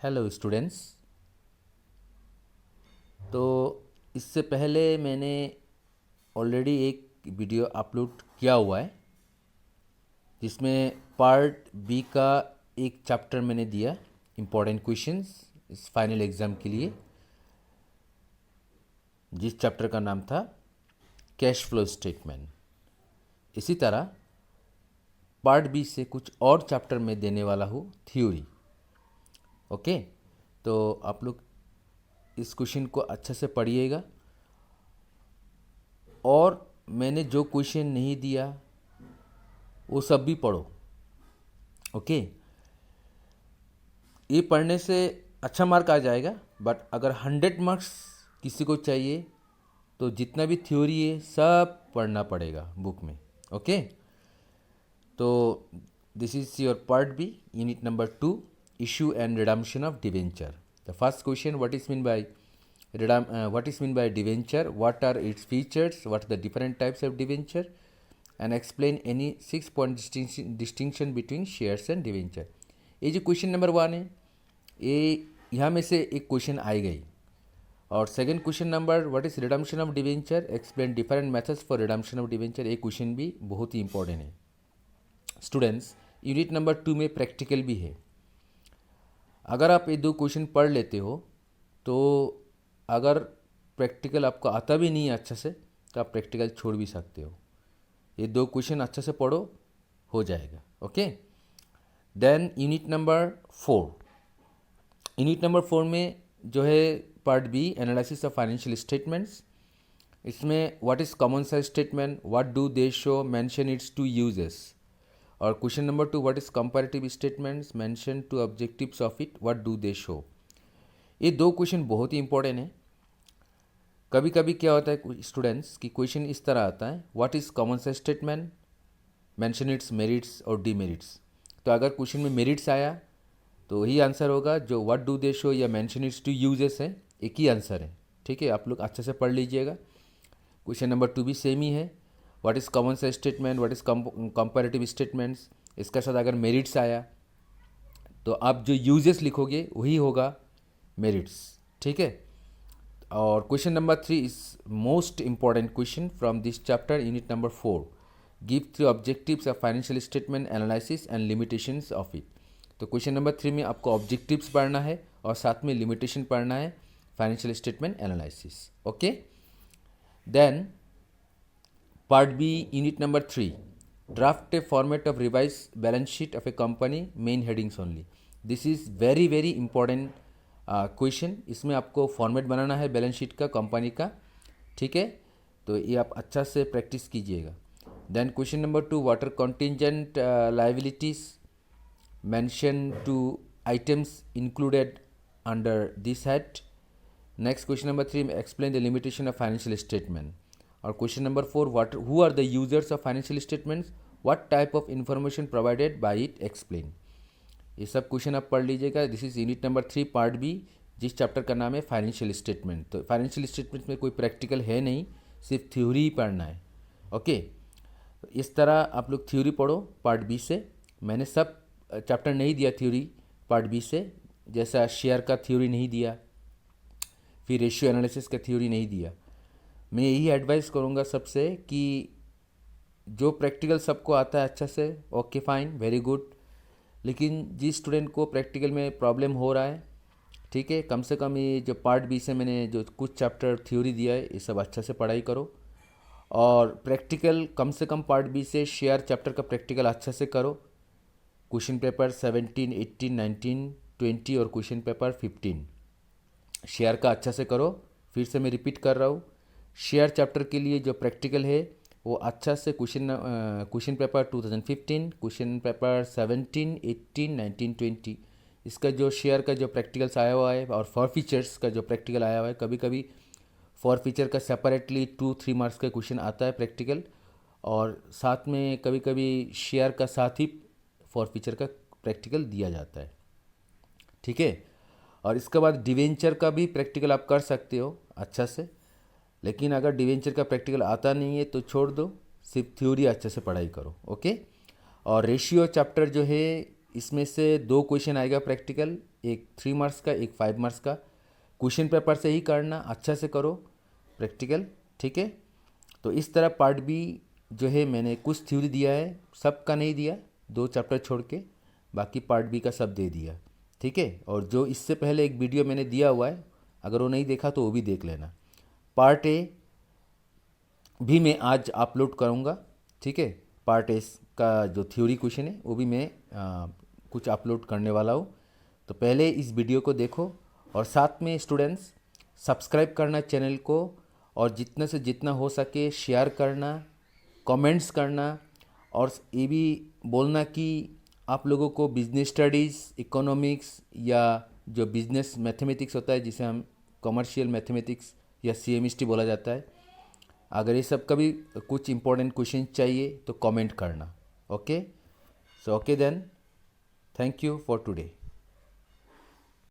Hello students. तो इससे पहले मैंने ऑलरेडी एक वीडियो अपलोड किया हुआ है जिसमें पार्ट बी का एक चैप्टर मैंने दिया, इम्पोर्टेंट क्वेश्चंस इस फाइनल एग्ज़ाम के लिए, जिस चैप्टर का नाम था कैश फ्लो स्टेटमेंट। इसी तरह पार्ट बी से कुछ और चैप्टर में देने वाला हूँ, थ्योरी। ओके, तो आप लोग इस क्वेश्चन को अच्छे से पढ़िएगा और मैंने जो क्वेश्चन नहीं दिया वो सब भी पढ़ो। ओके, ये पढ़ने से अच्छा मार्क आ जाएगा, बट अगर 100 मार्क्स किसी को चाहिए तो जितना भी थ्योरी है सब पढ़ना पड़ेगा बुक में। ओके, तो this is your part B, unit number 2, issue and redemption of debenture. The first question, what is mean by what is mean by debenture, what are its features, what are the different types of debenture, and explain any 6 point distinction between shares and debenture। ये जो question number 1 है, ये यहाँ में से एक question I गई। और second question number, what is redemption of debenture, explain different methods for redemption of debenture. ये क्वेश्चन भी बहुत ही इंपॉर्टेंट है स्टूडेंट्स। यूनिट नंबर 2 में प्रैक्टिकल भी है। अगर आप ये दो क्वेश्चन पढ़ लेते हो तो अगर प्रैक्टिकल आपको आता भी नहीं है अच्छा से तो आप प्रैक्टिकल छोड़ भी सकते हो। ये दो क्वेश्चन अच्छे से पढ़ो, हो जाएगा। Okay, then unit number 4। Unit number 4 में जो है part B, analysis of financial statements. इसमें what is common size statement, what do they show, mention its two uses. और question number 2, what is comparative statements, mention two objectives of it, what do they show. ये दो question बहुत ही important है। कभी कभी क्या होता है स्टूडेंट्स कि क्वेश्चन इस तरह आता है, what is common size statement, mention it's merits और डीमेरिट्स। तो अगर क्वेश्चन में मेरिट्स आया तो वही आंसर होगा, जो व्हाट डू दे शो या मेंशन इट्स टू यूजेस है, एक ही आंसर है। ठीक है, आप लोग अच्छे से पढ़ लीजिएगा। क्वेश्चन नंबर 2 भी सेम ही है, what is common size statement, what is comparative statements. इसका साथ अगर मेरिट्स आया तो आप जो यूजेस लिखोगे वही होगा मेरिट्स। ठीक है, और question number 3 is most important question from this chapter, unit number 4। Give 3 objectives of financial statement analysis and limitations of it. तो क्वेश्चन नंबर 3 में आपको ऑब्जेक्टिव्स पढ़ना है और साथ में लिमिटेशन पढ़ना है financial statement analysis. Okay, then part B, unit number 3, draft a format of revise balance sheet of a company, main headings only. This is very very important question. इसमें आपको फॉर्मेट बनाना है बैलेंस शीट का company का। ठीक है, तो ये आप अच्छा से प्रैक्टिस कीजिएगा। Then question number 2, what are contingent liabilities, mention two items included under this head. Next question number 3, explain the limitation of financial statement. और question number 4, what who are the users of financial statements, what type of information provided by it, explain. ये सब क्वेश्चन आप पढ़ लीजिएगा। This is unit number 3 part B, जिस chapter का नाम है फाइनेंशियल स्टेटमेंट। तो फाइनेंशियल स्टेटमेंट में कोई प्रैक्टिकल है नहीं, सिर्फ थ्योरी ही पढ़ना है। ओके, तो इस तरह आप लोग थ्योरी पढ़ो पार्ट बी से। मैंने सब चैप्टर नहीं दिया थ्योरी पार्ट बी से, जैसा शेयर का थ्योरी नहीं दिया, फिर रेशियो एनालिसिस का थ्योरी नहीं दिया। मैं यही एडवाइस करूँगा सबसे कि जो प्रैक्टिकल सबको आता है अच्छा से, ओके फाइन, वेरी गुड। लेकिन जिस स्टूडेंट को प्रैक्टिकल में प्रॉब्लम हो रहा है, ठीक है, कम से कम ये जो पार्ट बी से मैंने जो कुछ चैप्टर थ्योरी दिया है, ये सब अच्छा से पढ़ाई करो। और प्रैक्टिकल कम से कम पार्ट बी से शेयर चैप्टर का प्रैक्टिकल अच्छा से करो। क्वेश्चन पेपर 17, 18, 19, 20 और क्वेश्चन पेपर 15 शेयर का अच्छा से करो। फिर से मैं रिपीट कर रहा हूँ, शेयर चैप्टर के लिए जो प्रैक्टिकल है वो अच्छा से क्वेश्चन पेपर 2015, क्वेश्चन पेपर 17, 18, 19, 20, इसका जो शेयर का जो प्रैक्टिकल्स आया हुआ है और फॉर फीचर्स का जो प्रैक्टिकल आया हुआ है, कभी कभी फॉर फीचर का सेपरेटली 2-3 मार्क्स का क्वेश्चन आता है प्रैक्टिकल, और साथ में कभी कभी शेयर का साथ ही फॉर फीचर का प्रैक्टिकल दिया जाता है। ठीक है, और इसके बाद डिवेंचर का भी प्रैक्टिकल आप कर सकते हो अच्छा से। लेकिन अगर डिवेंचर का प्रैक्टिकल आता नहीं है तो छोड़ दो, सिर्फ थ्योरी अच्छे से पढ़ाई करो। ओके, और रेशियो चैप्टर जो है इसमें से 2 क्वेश्चन आएगा प्रैक्टिकल, एक 3 मार्क्स का, एक 5 मार्क्स का। क्वेश्चन पेपर से ही करना, अच्छा से करो प्रैक्टिकल, ठीक है। तो इस तरह पार्ट बी जो है मैंने कुछ थ्योरी दिया है, सब का नहीं दिया, 2 चैप्टर छोड़ के, बाकी पार्ट बी का सब दे दिया, ठीक है। और जो इससे पहले एक वीडियो मैंने दिया हुआ है, अगर वो नहीं देखा तो वो भी देख लेना। पार्ट ए भी मैं आज अपलोड करूँगा, ठीक है। पार्ट ए का जो थ्योरी क्वेश्चन है वो भी मैं कुछ अपलोड करने वाला हूँ। तो पहले इस वीडियो को देखो और साथ में स्टूडेंट्स सब्सक्राइब करना चैनल को, और जितना से जितना हो सके शेयर करना, कमेंट्स करना, और ये भी बोलना कि आप लोगों को बिजनेस स्टडीज़, इकोनॉमिक्स या जो बिजनेस मैथमेटिक्स होता है जिसे हम कमर्शियल मैथमेटिक्स या CMST बोला जाता है, अगर ये सब का भी कुछ इंपॉर्टेंट क्वेश्चन चाहिए तो कमेंट करना। Okay, so okay then, thank you for today.